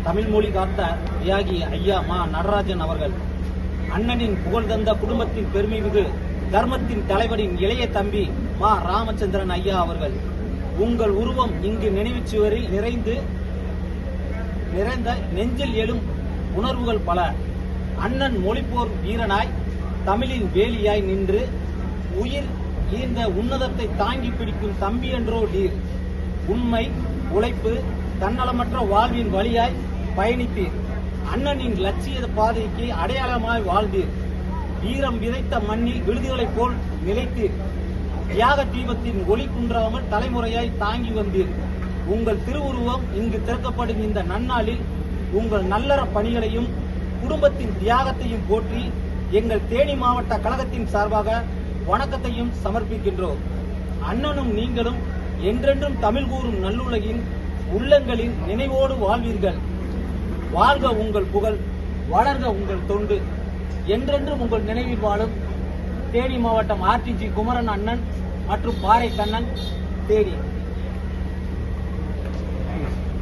தமிழ் மொழி காத்த தியாகி ஐயா மா நடராஜன் அவர்கள், அண்ணனின் புகழ் தந்த குடும்பத்தின் பெருமைமிகு தர்மத்தின் தலைவரின் இளைய தம்பி மா ராமச்சந்திரன் ஐயா அவர்கள், உங்கள் உருவம் இங்கு நினைவுச்சுவரில் நிறைந்த நெஞ்சில் எழும் உணர்வுகள் பல. அண்ணன் மொழிப்போர் வீரனாய் தமிழின் வேலியாய் நின்று உயிர் ஈர்ந்த உன்னதத்தை தாங்கி பிடிக்கும் தம்பி என்றோ நீர். உண்மை, உழைப்பு, தன்னலமற்ற வாழ்வின் வழியாய் பயணித்தீர். அண்ணனின் லட்சிய பாதைக்கு அடையாளமாய் வாழ்ந்தீர். வீரம் விதைத்த மண்ணில் விழுதுகளைப் போல் நிலைத்தீர். தியாக தீபத்தின் ஒளி குன்றாமல் தலைமுறையாய் தாங்கி வந்தீர். உங்கள் திருவுருவம் இங்கு திறக்கப்படும் இந்த நன்னாளில் உங்கள் நல்லற பணிகளையும் குடும்பத்தின் தியாகத்தையும் போற்றி எங்கள் தேனி மாவட்ட கழகத்தின் சார்பாக வணக்கத்தையும் சமர்ப்பிக்கின்றோம். அண்ணனும் நீங்களும் என்றென்றும் தமிழ் கூறும் நல்லுலகின் உள்ளங்களின் நினைவோடு வாழ்வீர்கள். வாழ்க உங்கள் புகழ், வளர்க உங்கள் தொண்டு. என்றென்றும் உங்கள் நினைவில் வாழும் தேனி மாவட்டம் ஆர்டிஜி குமரன் அண்ணன் மற்றும் பாறை கண்ணன், தேனி.